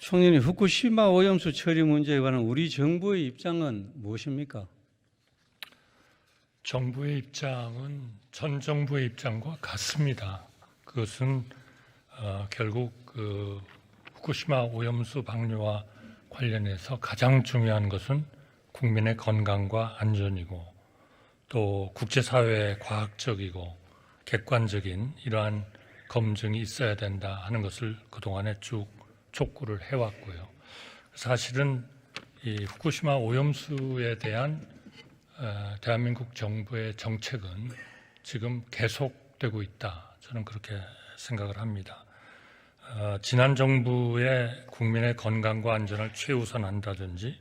총리님, 후쿠시마 오염수 처리 문제에 관한 우리 정부의 입장은 무엇입니까? 정부의 입장은 전 정부의 입장과 같습니다. 그것은 결국 후쿠시마 오염수 방류와 관련해서 가장 중요한 것은 국민의 건강과 안전이고 또 국제사회의 과학적이고 객관적인 이러한 검증이 있어야 된다 하는 것을 그동안에 쭉 촉구를 해왔고요. 사실은 이 후쿠시마 오염수에 대한 대한민국 정부의 정책은 지금 계속되고 있다. 저는 그렇게 생각을 합니다. 지난 정부의 국민의 건강과 안전을 최우선한다든지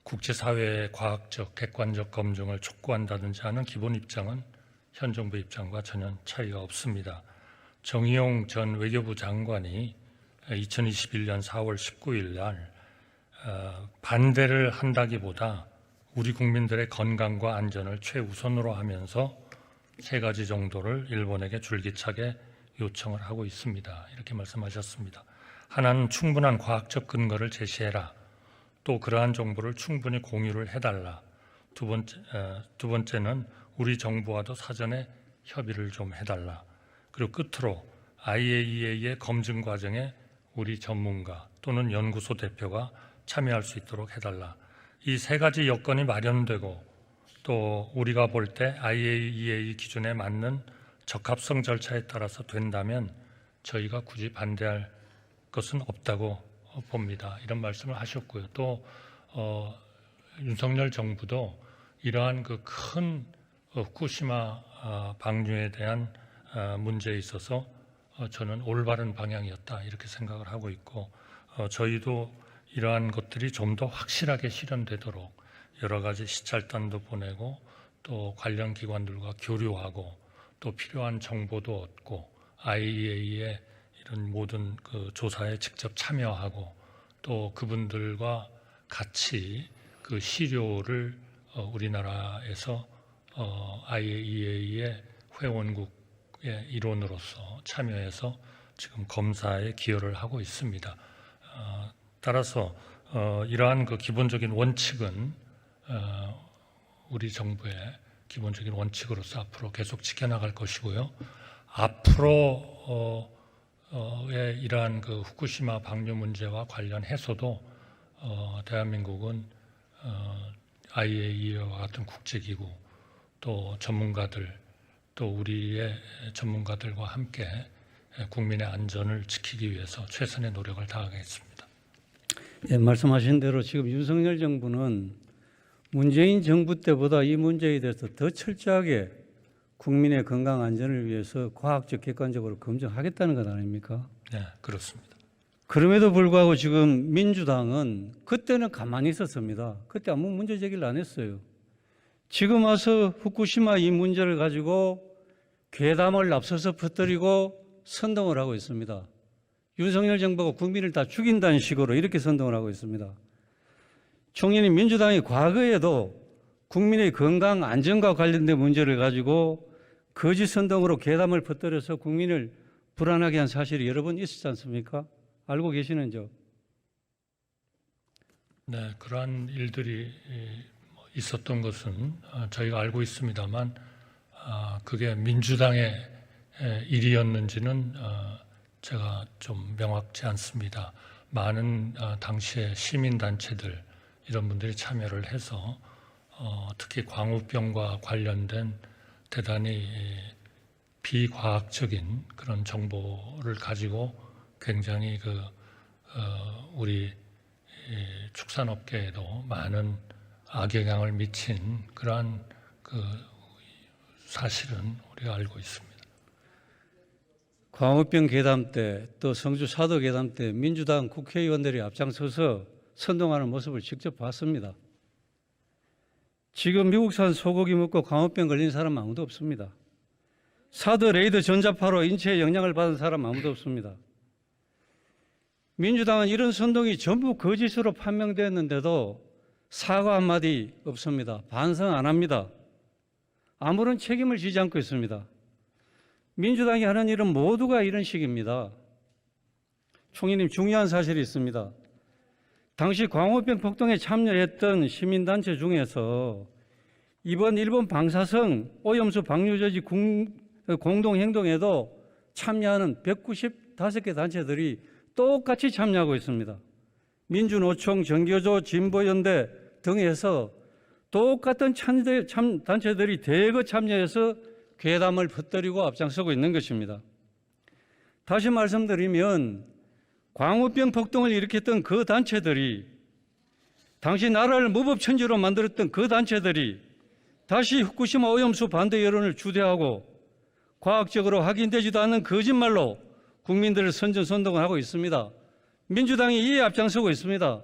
국제사회의 과학적, 객관적 검증을 촉구한다든지 하는 기본 입장은 현 정부 입장과 전혀 차이가 없습니다. 정의용 전 외교부 장관이 2021년 4월 19일 날 반대를 한다기보다 우리 국민들의 건강과 안전을 최우선으로 하면서 세 가지 정도를 일본에게 줄기차게 요청을 하고 있습니다. 이렇게 말씀하셨습니다. 하나는 충분한 과학적 근거를 제시해라. 또 그러한 정보를 충분히 공유를 해달라. 두 번째는 우리 정부와도 사전에 협의를 좀 해달라. 그리고 끝으로 IAEA의 검증 과정에 우리 전문가 또는 연구소 대표가 참여할 수 있도록 해달라. 이 세 가지 여건이 마련되고 또 우리가 볼 때 IAEA 기준에 맞는 적합성 절차에 따라서 된다면 저희가 굳이 반대할 것은 없다고 봅니다. 이런 말씀을 하셨고요. 또 윤석열 정부도 이러한 그 큰 후쿠시마 방류에 대한 문제에 있어서 저는 올바른 방향이었다 이렇게 생각을 하고 있고 저희도 이러한 것들이 좀 더 확실하게 실현되도록 여러 가지 시찰단도 보내고 또 관련 기관들과 교류하고 또 필요한 정보도 얻고 IAEA의 이런 모든 그 조사에 직접 참여하고 또 그분들과 같이 그 시료를 우리나라에서 IAEA의 회원국의 일원으로서 참여해서 지금 검사에 기여를 하고 있습니다. 따라서 이러한 그 기본적인 원칙은 우리 정부의 기본적인 원칙으로서 앞으로 계속 지켜나갈 것이고요. 앞으로의 이러한 그 후쿠시마 방류 문제와 관련해서도 대한민국은 IAEA와 같은 국제기구 또 전문가들 또 우리의 전문가들과 함께 국민의 안전을 지키기 위해서 최선의 노력을 다하겠습니다. 예, 말씀하신 대로 지금 윤석열 정부는 문재인 정부 때보다 이 문제에 대해서 더 철저하게 국민의 건강 안전을 위해서 과학적 객관적으로 검증하겠다는 것 아닙니까? 네, 그렇습니다. 그럼에도 불구하고 지금 민주당은 그때는 가만히 있었습니다. 그때 아무 문제 제기를 안 했어요. 지금 와서 후쿠시마 이 문제를 가지고 괴담을 앞서서 퍼뜨리고 선동을 하고 있습니다. 윤석열 정부가 국민을 다 죽인다는 식으로 이렇게 선동을 하고 있습니다. 총리님, 민주당이 과거에도 국민의 건강 안전과 관련된 문제를 가지고 거짓 선동으로 괴담을 퍼뜨려서 국민을 불안하게 한 사실이 여러 번 있었지 않습니까? 알고 계시는죠? 네, 그러한 일들이 있었던 것은 저희가 알고 있습니다만 그게 민주당의 일이었는지는 제가 좀 명확치 않습니다. 많은 당시의 시민단체들 이런 분들이 참여를 해서 특히 광우병과 관련된 대단히 비과학적인 그런 정보를 가지고 굉장히 우리 축산업계에도 많은 악영향을 미친 그러한 사실은 우리가 알고 있습니다. 광우병 괴담 때 또 성주 사도 괴담 때 민주당 국회의원들이 앞장서서 선동하는 모습을 직접 봤습니다. 지금 미국산 소고기 먹고 광우병 걸린 사람 아무도 없습니다. 사드 레이더 전자파로 인체에 영향을 받은 사람 아무도 없습니다. 민주당은 이런 선동이 전부 거짓으로 판명되었는데도 사과 한마디 없습니다. 반성 안 합니다. 아무런 책임을 지지 않고 있습니다. 민주당이 하는 일은 모두가 이런 식입니다. 총리님, 중요한 사실이 있습니다. 당시 광우병 폭동에 참여했던 시민단체 중에서 이번 일본 방사성 오염수 방류 저지 공동행동에도 참여하는 195개 단체들이 똑같이 참여하고 있습니다. 민주노총, 정교조, 진보연대 등에서 똑같은 단체들이 대거 참여해서 괴담을 퍼뜨리고 앞장서고 있는 것입니다. 다시 말씀드리면 광우병 폭동을 일으켰던 그 단체들이, 당시 나라를 무법천지로 만들었던 그 단체들이 다시 후쿠시마 오염수 반대 여론을 주대하고 과학적으로 확인되지도 않는 거짓말로 국민들을 선전선동을 하고 있습니다. 민주당이 이에 앞장서고 있습니다.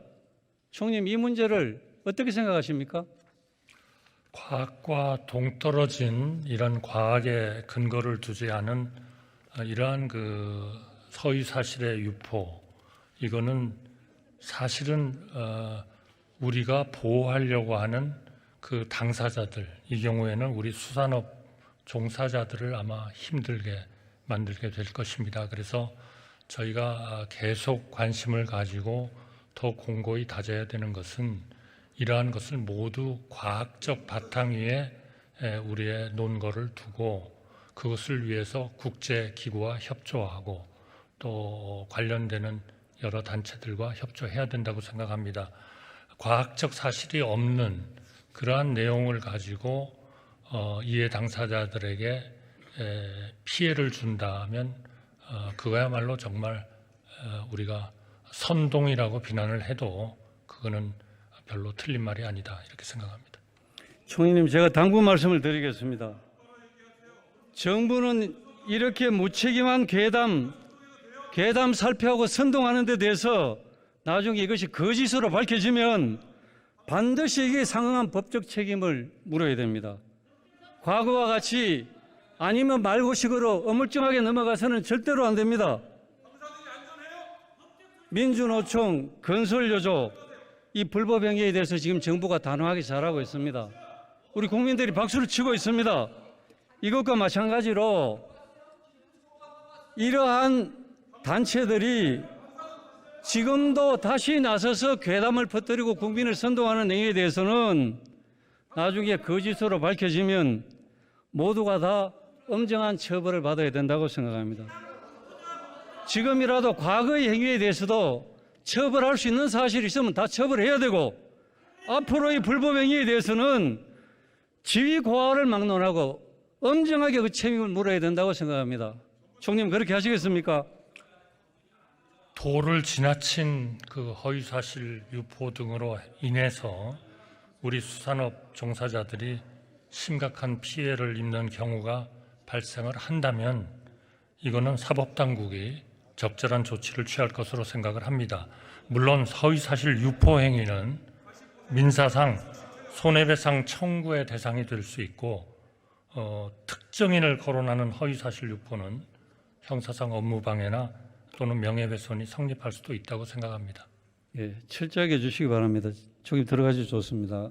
총님, 이 문제를 어떻게 생각하십니까? 과학과 동떨어진 이런 과학의 근거를 두지 않은 이러한 그 서희 사실의 유포, 이거는 사실은 우리가 보호하려고 하는 그 당사자들, 이 경우에는 우리 수산업 종사자들을 아마 힘들게 만들게 될 것입니다. 그래서 저희가 계속 관심을 가지고 더 공고히 다져야 되는 것은 이러한 것을 모두 과학적 바탕 위에 우리의 논거를 두고 그것을 위해서 국제기구와 협조하고 또 관련되는 여러 단체들과 협조해야 된다고 생각합니다. 과학적 사실이 없는 그러한 내용을 가지고 이해 당사자들에게 피해를 준다면 그거야말로 정말 우리가 선동이라고 비난을 해도 그거는 별로 틀린 말이 아니다, 이렇게 생각합니다. 총리님, 제가 당부 말씀을 드리겠습니다. 정부는 이렇게 무책임한 괴담 살펴하고 선동하는 데 대해서 나중에 이것이 거짓으로 밝혀지면 반드시 이게 상응한 법적 책임을 물어야 됩니다. 과거와 같이 아니면 말고식으로 어물쩡하게 넘어가서는 절대로 안 됩니다. 민주노총, 건설여조, 이 불법 행위에 대해서 지금 정부가 단호하게 잘하고 있습니다. 우리 국민들이 박수를 치고 있습니다. 이것과 마찬가지로 이러한 단체들이 지금도 다시 나서서 괴담을 퍼뜨리고 국민을 선동하는 행위에 대해서는 나중에 거짓으로 밝혀지면 모두가 다 엄정한 처벌을 받아야 된다고 생각합니다. 지금이라도 과거의 행위에 대해서도 처벌할 수 있는 사실이 있으면 다 처벌해야 되고, 앞으로의 불법 행위에 대해서는 지위 고하를 막론하고 엄정하게 그 책임을 물어야 된다고 생각합니다. 총님, 그렇게 하시겠습니까? 도를 지나친 그 허위사실 유포 등으로 인해서 우리 수산업 종사자들이 심각한 피해를 입는 경우가 발생을 한다면 이거는 사법당국이 적절한 조치를 취할 것으로 생각을 합니다. 물론 허위사실 유포 행위는 민사상 손해배상 청구의 대상이 될 수 있고 특정인을 거론하는 허위사실 유포는 형사상 업무방해나 또는 명예훼손이 성립할 수도 있다고 생각합니다. 예, 철저하게 해주시기 바랍니다. 저기 들어가시 좋습니다.